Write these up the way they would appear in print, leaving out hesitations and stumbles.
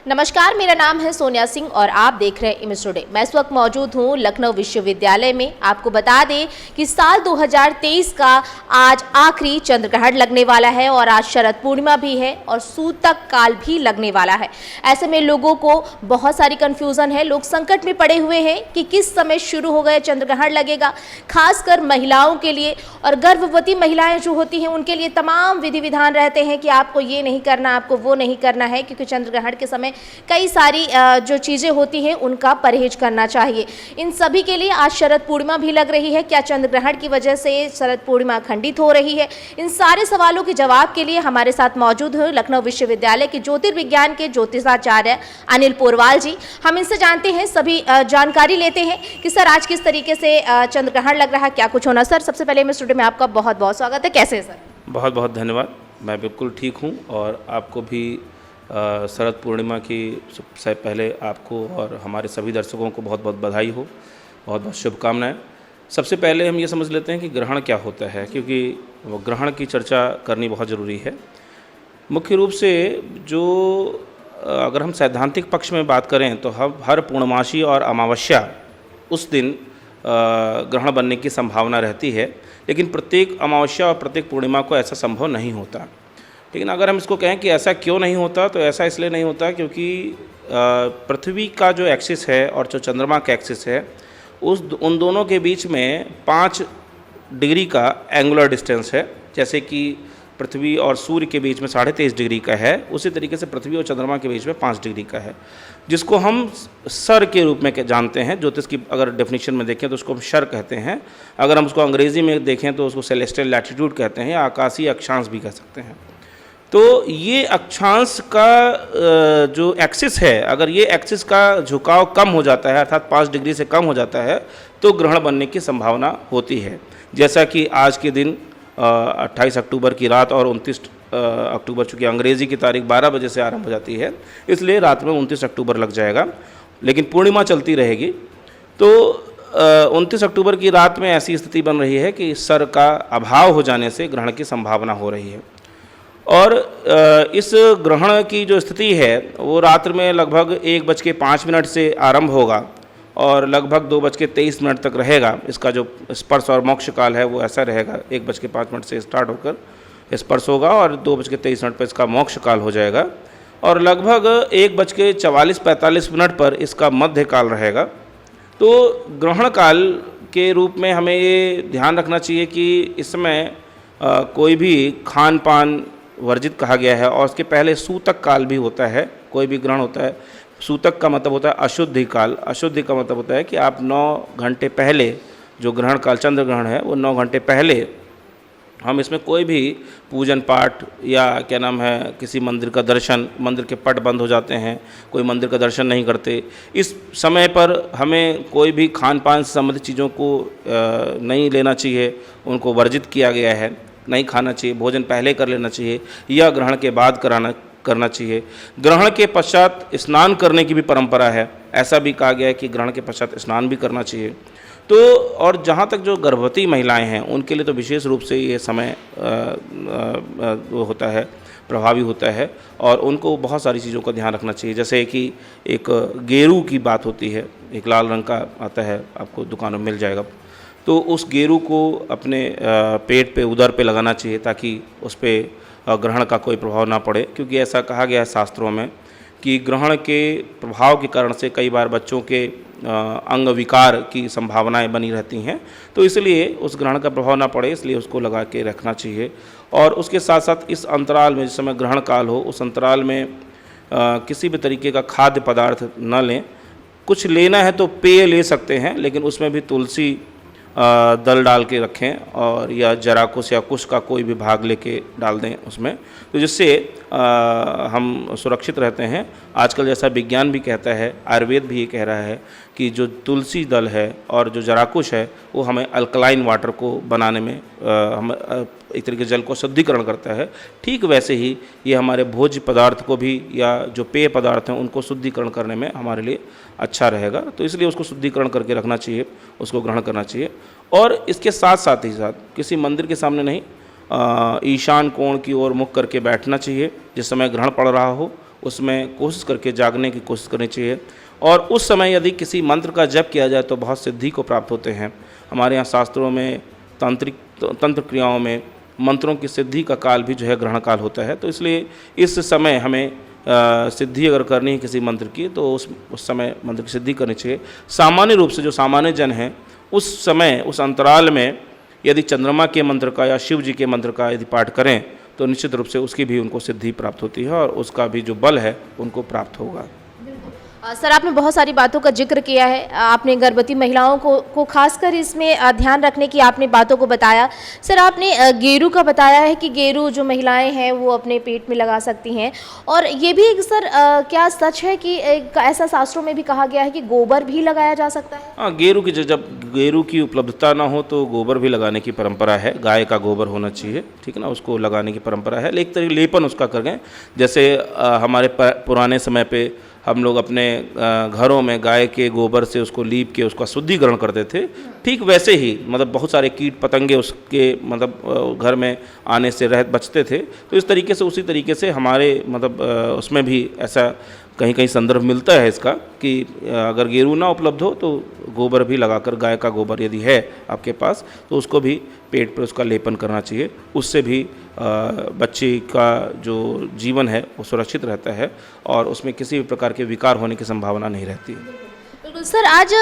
नमस्कार, मेरा नाम है सोनिया सिंह और आप देख रहे हैं इमेज टुडे। मैं इस वक्त मौजूद हूं लखनऊ विश्वविद्यालय में। आपको बता दें कि साल 2023 का आज आखिरी चंद्र ग्रहण लगने वाला है और आज शरद पूर्णिमा भी है और सूतक काल भी लगने वाला है। ऐसे में लोगों को बहुत सारी कंफ्यूजन है, लोग संकट में पड़े हुए हैं कि किस समय शुरू हो गए चंद्र ग्रहण लगेगा। खासकर महिलाओं के लिए और गर्भवती महिलाएं जो होती हैं उनके लिए तमाम विधि विधान रहते हैं कि आपको ये नहीं करना, आपको वो नहीं करना है, क्योंकि चंद्र ग्रहण के समय कई सारी जो चीज़ें होती हैं उनका परहेज करना चाहिए। इन सभी के लिए आज शरद पूर्णिमा भी लग रही है। क्या चंद्र ग्रहण की वजह से शरद पूर्णिमा खंडित हो रही है? इन सारे सवालों के जवाब के लिए हमारे साथ मौजूद है लखनऊ विश्वविद्यालय के ज्योतिर्विज्ञान के ज्योतिषाचार्य अनिल पोरवाल जी। हम इनसे जानते हैं, सभी जानकारी लेते हैं कि सर आज किस तरीके से चंद्र ग्रहण लग रहा है, क्या कुछ होना। सर सबसे पहले इस स्टूडियो में आपका बहुत बहुत स्वागत है। कैसे है सर? बहुत बहुत धन्यवाद। मैं बिल्कुल ठीक हूँ और आपको भी शरद पूर्णिमा की सबसे पहले आपको और हमारे सभी दर्शकों को बहुत बहुत बधाई हो, बहुत बहुत शुभकामनाएं। सबसे पहले हम ये समझ लेते हैं कि ग्रहण क्या होता है, क्योंकि वो ग्रहण की चर्चा करनी बहुत ज़रूरी है। मुख्य रूप से जो अगर हम सैद्धांतिक पक्ष में बात करें तो हम हर पूर्णमासी और अमावस्या उस दिन ग्रहण बनने की संभावना रहती है, लेकिन प्रत्येक अमावस्या और प्रत्येक पूर्णिमा को ऐसा संभव नहीं होता। लेकिन अगर हम इसको कहें कि ऐसा क्यों नहीं होता, तो ऐसा इसलिए नहीं होता क्योंकि पृथ्वी का जो एक्सिस है और जो चंद्रमा का एक्सिस है उन दोनों के बीच में 5 डिग्री का एंगुलर डिस्टेंस है। जैसे कि पृथ्वी और सूर्य के बीच में 23.5 डिग्री का है, उसी तरीके से पृथ्वी और चंद्रमा के बीच में 5 डिग्री का है, जिसको हम सर के रूप में जानते हैं। ज्योतिष की अगर डेफिनेशन में देखें तो उसको हम शर कहते हैं। अगर हम उसको अंग्रेज़ी में देखें तो उसको सेलेस्टियल लैटिट्यूड कहते हैं या आकाशीय अक्षांश भी कह सकते हैं। तो ये अक्षांश का जो एक्सिस है, अगर ये एक्सिस का झुकाव कम हो जाता है, अर्थात 5 डिग्री से कम हो जाता है, तो ग्रहण बनने की संभावना होती है। जैसा कि आज के दिन 28 अक्टूबर की रात और 29 अक्टूबर, चूँकि अंग्रेज़ी की तारीख 12 बजे से आरंभ हो जाती है, इसलिए रात में 29 अक्टूबर लग जाएगा, लेकिन पूर्णिमा चलती रहेगी। तो 29 अक्टूबर की रात में ऐसी स्थिति बन रही है कि सर का अभाव हो जाने से ग्रहण की संभावना हो रही है। और इस ग्रहण की जो स्थिति है वो रात्र में लगभग 1:05 से आरंभ होगा और लगभग 2:23 तक रहेगा। इसका जो स्पर्श और मोक्ष काल है वो ऐसा रहेगा, 1:05 से स्टार्ट होकर स्पर्श होगा और 2:23 पर इसका मोक्ष काल हो जाएगा और लगभग 1:44-45 पर इसका मध्य काल रहेगा। तो ग्रहण काल के रूप में हमें ये ध्यान रखना चाहिए कि इसमें कोई भी खान पान वर्जित कहा गया है। और उसके पहले सूतक काल भी होता है। कोई भी ग्रहण होता है, सूतक का मतलब होता है अशुद्धि काल। अशुद्धि का मतलब होता है कि आप 9 घंटे पहले, जो ग्रहण काल चंद्र ग्रहण है वो 9 घंटे पहले हम इसमें कोई भी पूजन पाठ या क्या नाम है किसी मंदिर का दर्शन, मंदिर के पट बंद हो जाते हैं, कोई मंदिर का दर्शन नहीं करते। इस समय पर हमें कोई भी खान पान से संबंधित चीज़ों को नहीं लेना चाहिए, उनको वर्जित किया गया है, नहीं खाना चाहिए। भोजन पहले कर लेना चाहिए या ग्रहण के बाद करना चाहिए। ग्रहण के पश्चात स्नान करने की भी परंपरा है। ऐसा भी कहा गया है कि ग्रहण के पश्चात स्नान भी करना चाहिए। तो और जहाँ तक जो गर्भवती महिलाएं हैं उनके लिए तो विशेष रूप से ये समय होता है, प्रभावी होता है और उनको बहुत सारी चीज़ों का ध्यान रखना चाहिए। जैसे कि एक गेरू की बात होती है, एक लाल रंग का आता है, आपको दुकानों में मिल जाएगा। तो उस गेरू को अपने पेट पे, उदर पे लगाना चाहिए ताकि उस पर ग्रहण का कोई प्रभाव ना पड़े, क्योंकि ऐसा कहा गया है शास्त्रों में कि ग्रहण के प्रभाव के कारण से कई बार बच्चों के अंग विकार की संभावनाएं बनी रहती हैं। तो इसलिए उस ग्रहण का प्रभाव ना पड़े, इसलिए उसको लगा के रखना चाहिए। और उसके साथ साथ इस अंतराल में, जिस समय ग्रहण काल हो, उस अंतराल में किसी भी तरीके का खाद्य पदार्थ न लें। कुछ लेना है तो पेय ले सकते हैं, लेकिन उसमें भी तुलसी दल डाल के रखें और या जराकुश या कुश का कोई भी भाग लेके डाल दें उसमें, तो जिससे हम सुरक्षित रहते हैं। आजकल जैसा विज्ञान भी कहता है, आयुर्वेद भी ये कह रहा है कि जो तुलसी दल है और जो जराकुश है वो हमें अल्कलाइन वाटर को बनाने में हम एक तरीके से जल को शुद्धिकरण करता है। ठीक वैसे ही ये हमारे भोज्य पदार्थ को भी या जो पेय पदार्थ हैं उनको शुद्धिकरण करने में हमारे लिए अच्छा रहेगा। तो इसलिए उसको शुद्धिकरण करके रखना चाहिए, उसको ग्रहण करना चाहिए। और इसके साथ साथ ही साथ किसी मंदिर के सामने नहीं, ईशान कोण की ओर मुख करके बैठना चाहिए जिस समय ग्रहण पड़ रहा हो। उसमें कोशिश करके जागने की कोशिश करनी चाहिए। और उस समय यदि किसी मंत्र का जप किया जाए तो बहुत सिद्धि को प्राप्त होते हैं। हमारे यहाँ शास्त्रों में तंत्र क्रियाओं में मंत्रों की सिद्धि का काल भी जो है ग्रहण काल होता है। तो इसलिए इस समय हमें सिद्धि अगर करनी है किसी मंत्र की तो उस समय मंत्र की सिद्धि करनी चाहिए। सामान्य रूप से जो सामान्य जन हैं उस समय उस अंतराल में यदि चंद्रमा के मंत्र का या शिव जी के मंत्र का यदि पाठ करें तो निश्चित रूप से उसकी भी उनको सिद्धि प्राप्त होती है और उसका भी जो बल है उनको प्राप्त होगा। सर, आपने बहुत सारी बातों का जिक्र किया है। आपने गर्भवती महिलाओं को खासकर इसमें ध्यान रखने की आपने बातों को बताया। सर, आपने गेरू का बताया है कि गेरू जो महिलाएं हैं वो अपने पेट में लगा सकती हैं, और ये भी एक सर क्या सच है कि ऐसा शास्त्रों में भी कहा गया है कि गोबर भी लगाया जा सकता है? हाँ, गेरू की जब गेरू की उपलब्धता ना हो तो गोबर भी लगाने की परंपरा है। गाय का गोबर होना चाहिए, ठीक है ना, उसको लगाने की परंपरा है। एक तरीके लेपन उसका करें, जैसे हमारे पुराने समय पे हम लोग अपने घरों में गाय के गोबर से उसको लीप के उसका शुद्धिकरण करते थे। ठीक वैसे ही मतलब बहुत सारे कीट पतंगे उसके मतलब घर में आने से बचते थे। तो इस तरीके से उसी तरीके से हमारे मतलब उसमें भी ऐसा कहीं कहीं संदर्भ मिलता है इसका कि अगर गेरू ना उपलब्ध हो तो गोबर भी लगाकर, गाय का गोबर यदि है आपके पास तो उसको भी पेट पर उसका लेपन करना चाहिए। उससे भी बच्चे का जो जीवन है वो सुरक्षित रहता है और उसमें किसी भी प्रकार के विकार होने की संभावना नहीं रहती है। बिल्कुल सर, आज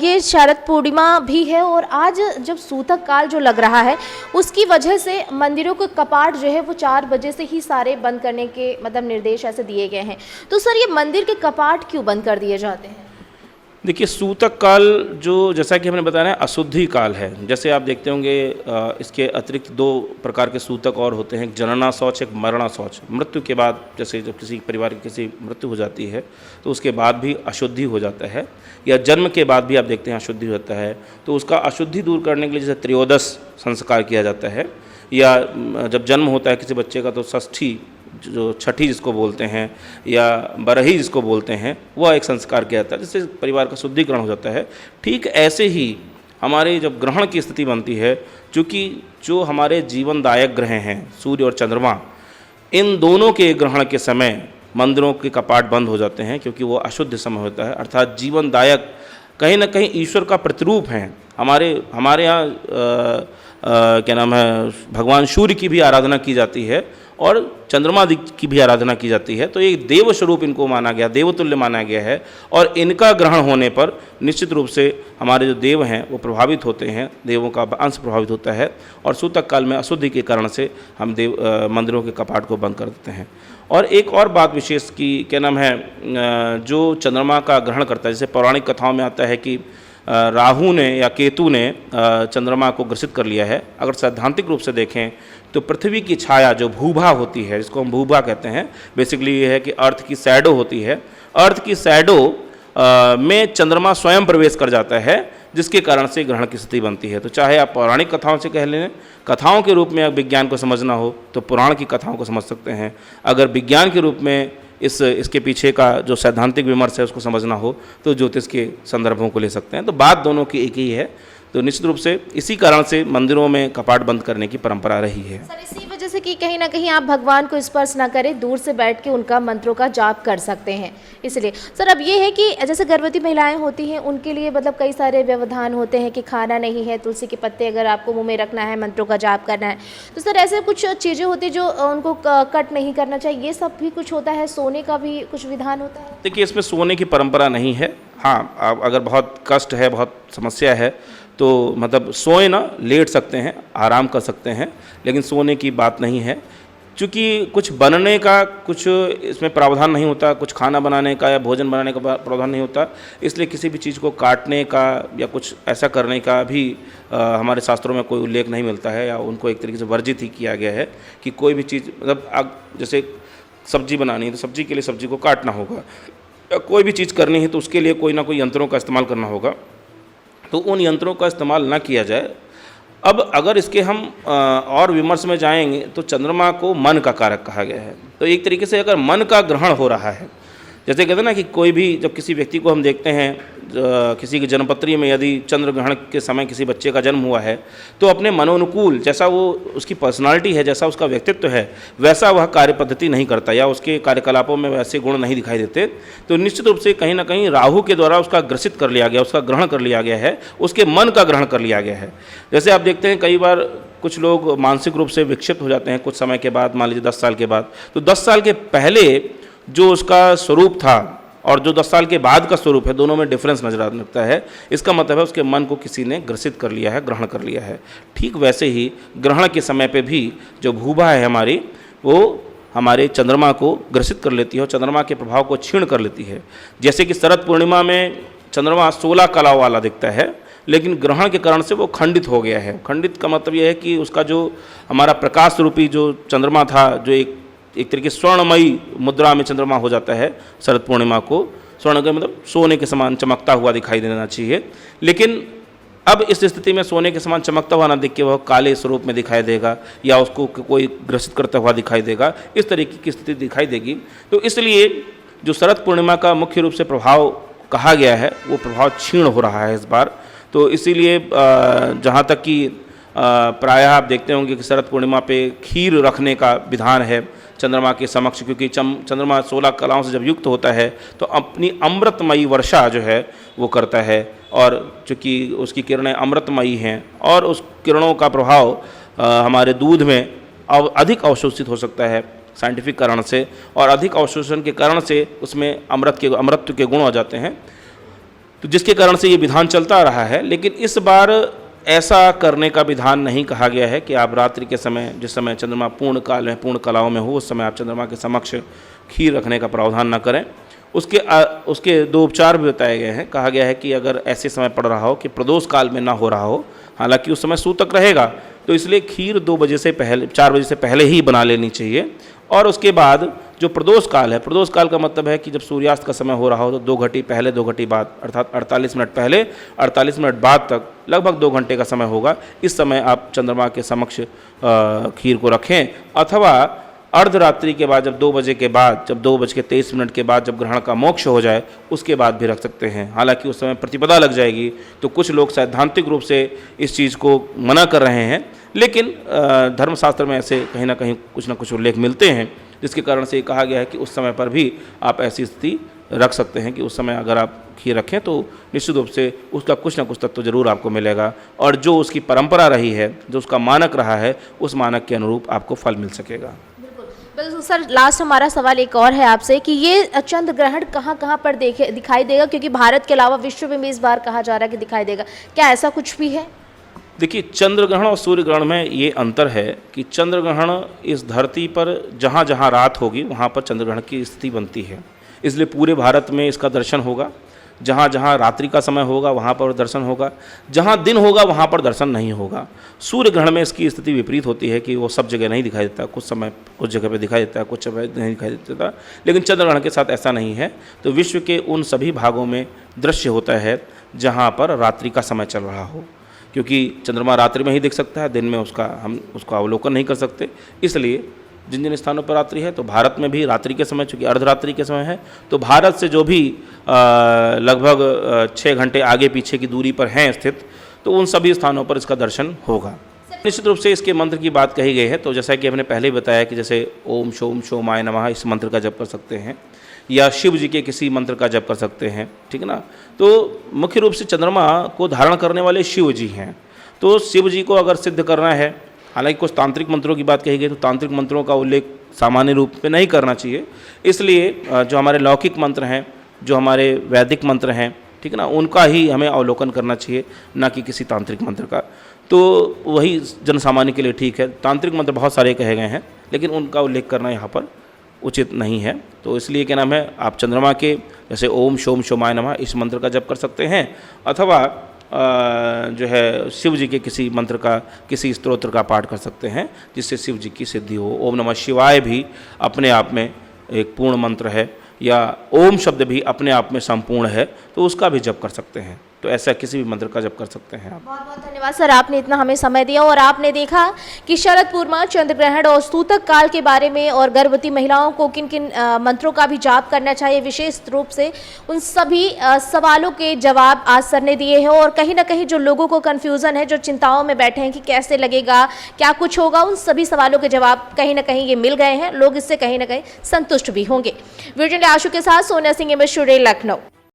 ये शरद पूर्णिमा भी है और आज जब सूतक काल जो लग रहा है उसकी वजह से मंदिरों के कपाट जो है वो 4 बजे से ही सारे बंद करने के मतलब निर्देश ऐसे दिए गए हैं। तो सर, ये मंदिर के कपाट क्यों बंद कर दिए जाते हैं? देखिए, सूतक काल जो जैसा कि हमने बताया है अशुद्धि काल है। जैसे आप देखते होंगे इसके अतिरिक्त 2 प्रकार के सूतक और होते हैं, एक जनना शौच, एक मरणा शौच। मृत्यु के बाद जैसे जब किसी परिवार की किसी मृत्यु हो जाती है तो उसके बाद भी अशुद्धि हो जाता है, या जन्म के बाद भी आप देखते हैं अशुद्धि होता है। तो उसका अशुद्धि दूर करने के लिए जैसे त्रयोदश संस्कार किया जाता है, या जब जन्म होता है किसी बच्चे का तो षष्ठी जो छठी जिसको बोलते हैं या बरही जिसको बोलते हैं वह एक संस्कार किया जाता है, जिससे परिवार का शुद्धिकरण हो जाता है। ठीक ऐसे ही हमारे जब ग्रहण की स्थिति बनती है, चूँकि जो हमारे जीवनदायक ग्रह हैं सूर्य और चंद्रमा, इन दोनों के ग्रहण के समय मंदिरों के कपाट बंद हो जाते हैं, क्योंकि वो अशुद्ध समय होता है। अर्थात जीवनदायक कहीं ना कहीं ईश्वर का प्रतिरूप हैं। हमारे यहाँ क्या नाम है, भगवान सूर्य की भी आराधना की जाती है और चंद्रमा की भी आराधना की जाती है। तो एक देव स्वरूप इनको माना गया, देवतुल्य माना गया है, और इनका ग्रहण होने पर निश्चित रूप से हमारे जो देव हैं वो प्रभावित होते हैं, देवों का अंश प्रभावित होता है, और सूतक काल में अशुद्धि के कारण से हम मंदिरों के कपाट को बंद कर देते हैं। और एक और बात विशेष की क्या नाम है, जो चंद्रमा का ग्रहण करता है, जैसे पौराणिक कथाओं में आता है कि राहु ने या केतु ने चंद्रमा को ग्रसित कर लिया है। अगर सैद्धांतिक रूप से देखें तो पृथ्वी की छाया जो भूभा होती है, जिसको हम भूभा कहते हैं, बेसिकली ये है कि अर्थ की शैडो होती है। अर्थ की शैडो में चंद्रमा स्वयं प्रवेश कर जाता है, जिसके कारण से ग्रहण की स्थिति बनती है। तो चाहे आप पौराणिक कथाओं से कह लें, कथाओं के रूप में अगर विज्ञान को समझना हो तो पुराण की कथाओं को समझ सकते हैं। अगर विज्ञान के रूप में इसके पीछे का जो सैद्धांतिक विमर्श है उसको समझना हो तो ज्योतिष के संदर्भों को ले सकते हैं। तो बात दोनों की एक ही है। तो निश्चित रूप से इसी कारण से मंदिरों में कपाट बंद करने की परंपरा रही है। सर, इसी वजह से कि कहीं ना कहीं आप भगवान को स्पर्श ना करें, दूर से बैठ के उनका मंत्रों का जाप कर सकते हैं, इसलिए। सर, अब ये है कि जैसे गर्भवती महिलाएं होती हैं उनके लिए मतलब कई सारे व्यवधान होते हैं कि खाना नहीं है, तुलसी के पत्ते अगर आपको मुंह में रखना है, मंत्रों का जाप करना है, तो सर ऐसे कुछ चीज़ें होती जो उनको कट नहीं करना चाहिए, ये सब भी कुछ होता है? सोने का भी कुछ विधान होता है? देखिए, इसमें सोने की परंपरा नहीं है। हाँ, आप अगर बहुत कष्ट है, बहुत समस्या है तो मतलब सोए ना, लेट सकते हैं, आराम कर सकते हैं, लेकिन सोने की बात नहीं है। चूँकि कुछ बनने का कुछ इसमें प्रावधान नहीं होता, कुछ खाना बनाने का या भोजन बनाने का प्रावधान नहीं होता, इसलिए किसी भी चीज़ को काटने का या कुछ ऐसा करने का भी हमारे शास्त्रों में कोई उल्लेख नहीं मिलता है, या उनको एक तरीके से वर्जित ही किया गया है कि कोई भी चीज़ मतलब जैसे सब्जी बनानी है तो सब्जी के लिए सब्जी को काटना होगा, या कोई भी चीज़ करनी है तो उसके लिए कोई ना कोई यंत्रों का इस्तेमाल करना होगा, तो उन यंत्रों का इस्तेमाल ना किया जाए। अब अगर इसके हम और विमर्श में जाएंगे तो चंद्रमा को मन का कारक कहा गया है। तो एक तरीके से अगर मन का ग्रहण हो रहा है जैसे कहते हैं ना कि कोई भी जब किसी व्यक्ति को हम देखते हैं, किसी की जन्मपत्री में यदि चंद्र ग्रहण के समय किसी बच्चे का जन्म हुआ है तो अपने मनोनुकूल जैसा वो उसकी पर्सनालिटी है, जैसा उसका व्यक्तित्व है, वैसा वह कार्य पद्धति नहीं करता या उसके कार्यकलापों में वैसे गुण नहीं दिखाई देते। तो निश्चित रूप से कहीं ना कहीं राहु के द्वारा उसका ग्रसित कर लिया गया, उसका ग्रहण कर लिया गया है, उसके मन का ग्रहण कर लिया गया है। जैसे आप देखते हैं कई बार कुछ लोग मानसिक रूप से विक्षिप्त हो जाते हैं कुछ समय के बाद, मान लीजिए 10 साल के बाद। तो 10 साल के पहले जो उसका स्वरूप था और जो 10 साल के बाद का स्वरूप है, दोनों में डिफरेंस नजर आने लगता है। इसका मतलब है उसके मन को किसी ने ग्रसित कर लिया है, ग्रहण कर लिया है। ठीक वैसे ही ग्रहण के समय पे भी जो भूभा है हमारी, वो हमारे चंद्रमा को ग्रसित कर लेती है और चंद्रमा के प्रभाव को क्षीण कर लेती है। जैसे कि शरद पूर्णिमा में चंद्रमा 16 कलाओं वाला दिखता है, लेकिन ग्रहण के कारण से वो खंडित हो गया है। खंडित का मतलब यह है कि उसका जो हमारा प्रकाश रूपी जो चंद्रमा था, जो एक तरीके स्वर्णमयी मुद्रा में चंद्रमा हो जाता है शरद पूर्णिमा को। स्वर्ण का मतलब सोने के समान चमकता हुआ दिखाई देना चाहिए, लेकिन अब इस स्थिति में सोने के समान चमकता हुआ ना दिख के वह काले स्वरूप में दिखाई देगा या उसको कोई ग्रसित करता हुआ दिखाई देगा, इस तरीके की स्थिति दिखाई देगी। तो इसलिए जो शरद पूर्णिमा का मुख्य रूप से प्रभाव कहा गया है वो प्रभाव क्षीण हो रहा है इस बार। तो इसीलिए जहाँ तक कि प्रायः आप देखते होंगे कि शरद पूर्णिमा पे खीर रखने का विधान है चंद्रमा के समक्ष, क्योंकि चंद्रमा 16 कलाओं से जब युक्त होता है तो अपनी अमृतमयी वर्षा जो है वो करता है, और चूँकि उसकी किरणें अमृतमयी हैं और उस किरणों का प्रभाव हमारे दूध में अधिक अवशोषित हो सकता है साइंटिफिक कारण से, और अधिक अवशोषण के कारण से उसमें अमृतत्व के गुण हो जाते हैं। तो जिसके कारण से ये विधान चलता रहा है। लेकिन इस बार ऐसा करने का विधान नहीं कहा गया है कि आप रात्रि के समय, जिस समय चंद्रमा पूर्ण काल में, पूर्ण कलाओं में हो, उस समय आप चंद्रमा के समक्ष खीर रखने का प्रावधान न करें। उसके 2 उपचार भी बताए गए हैं। कहा गया है कि अगर ऐसे समय पड़ रहा हो कि प्रदोष काल में ना हो रहा हो, हालांकि उस समय सूतक रहेगा, तो इसलिए खीर 2 बजे से पहले, 4 बजे से पहले ही बना लेनी चाहिए। और उसके बाद जो प्रदोष काल है, प्रदोष काल का मतलब है कि जब सूर्यास्त का समय हो रहा हो तो 2 घटी पहले 2 घटी बाद, अर्थात 48 मिनट पहले 48 मिनट बाद तक लगभग 2 घंटे का समय होगा। इस समय आप चंद्रमा के समक्ष खीर को रखें, अथवा अर्धरात्रि के बाद, जब 2 बजे के बाद, जब 2:23 के बाद जब ग्रहण का मोक्ष हो जाए उसके बाद भी रख सकते हैं। हालांकि उस समय प्रतिपदा लग जाएगी, तो कुछ लोग सैद्धांतिक रूप से इस चीज़ को मना कर रहे हैं, लेकिन धर्मशास्त्र में ऐसे कहीं ना कहीं कुछ ना कुछ उल्लेख मिलते हैं, जिसके कारण से ये कहा गया है कि उस समय पर भी आप ऐसी स्थिति रख सकते हैं कि उस समय अगर आप खीर रखें तो निश्चित रूप से उसका कुछ ना कुछ तत्व जरूर आपको मिलेगा, और जो उसकी परंपरा रही है, जो उसका मानक रहा है, उस मानक के अनुरूप आपको फल मिल सकेगा। बिल्कुल सर, लास्ट हमारा सवाल एक और है आपसे कि ये चंद्र ग्रहण कहाँ कहाँ पर दिखाई देगा, क्योंकि भारत के अलावा विश्व में भी इस बार कहा जा रहा है कि दिखाई देगा, क्या ऐसा कुछ भी है? देखिए, चंद्र ग्रहण और सूर्य ग्रहण में ये अंतर है कि चंद्र ग्रहण इस धरती पर जहाँ जहाँ रात होगी वहाँ पर चंद्र ग्रहण की स्थिति बनती है, इसलिए पूरे भारत में इसका दर्शन होगा। जहाँ जहाँ रात्रि का समय होगा वहाँ पर दर्शन होगा, जहाँ दिन होगा वहाँ पर दर्शन नहीं होगा। सूर्य ग्रहण में इसकी स्थिति विपरीत होती है कि वो सब जगह नहीं दिखाई देता, कुछ समय कुछ जगह पे दिखाई देता है, कुछ जगह नहीं दिखाई देता। लेकिन चंद्र ग्रहण के साथ ऐसा नहीं है। तो विश्व के उन सभी भागों में दृश्य होता है जहाँ पर रात्रि का समय चल रहा हो, क्योंकि चंद्रमा रात्रि में ही दिख सकता है, दिन में हम उसका अवलोकन नहीं कर सकते। इसलिए जिन जिन स्थानों पर रात्रि है, तो भारत में भी रात्रि के समय, चूँकि अर्धरात्रि के समय है, तो भारत से जो भी लगभग 6 घंटे आगे पीछे की दूरी पर हैं स्थित, तो उन सभी स्थानों पर इसका दर्शन होगा। निश्चित रूप से इसके मंत्र की बात कही गई है, तो जैसा कि हमने पहले बताया कि जैसे ओम शोम शोमाय नमः इस मंत्र का जप कर सकते हैं, या शिव जी के किसी मंत्र का जप कर सकते हैं, ठीक है ना। तो मुख्य रूप से चंद्रमा को धारण करने वाले शिव जी हैं, तो शिव जी को अगर सिद्ध करना है, हालांकि कुछ तांत्रिक मंत्रों की बात कही गई, तो तांत्रिक मंत्रों का उल्लेख सामान्य रूप में नहीं करना चाहिए। इसलिए जो हमारे लौकिक मंत्र हैं, जो हमारे वैदिक मंत्र हैं, ठीक है ना, उनका ही हमें अवलोकन करना चाहिए, ना कि किसी तांत्रिक मंत्र का। तो वही जन सामान्य के लिए ठीक है। तांत्रिक मंत्र बहुत सारे कहे गए हैं, लेकिन उनका उल्लेख करना यहाँ पर उचित नहीं है। तो इसलिए क्या नाम है, आप चंद्रमा के जैसे ओम शोम शोमाय नमः इस मंत्र का जप कर सकते हैं, अथवा जो है शिव जी के किसी मंत्र का, किसी स्तोत्र का पाठ कर सकते हैं जिससे शिव जी की सिद्धि हो। ओम नमः शिवाय भी अपने आप में एक पूर्ण मंत्र है, या ओम शब्द भी अपने आप में संपूर्ण है, तो उसका भी जप कर सकते हैं। तो ऐसा किसी भी मंत्र का जप कर सकते हैं आप। बहुत बहुत धन्यवाद सर, आपने इतना हमें समय दिया और आपने देखा कि शरद पूर्णिमा, चंद्र ग्रहण और सूतक काल के बारे में और गर्भवती महिलाओं को किन किन मंत्रों का भी जाप करना चाहिए, विशेष रूप से उन सभी सवालों के जवाब आज सर ने दिए हैं। और कहीं ना कहीं जो लोगों को कन्फ्यूज़न है, जो चिंताओं में बैठे हैं कि कैसे लगेगा, क्या कुछ होगा, उन सभी सवालों के जवाब कहीं ना कहीं ये मिल गए हैं। लोग इससे कहीं ना कहीं संतुष्ट भी होंगे। वीडियो आशु के साथ सोनिया सिंह, MS टुडे, लखनऊ।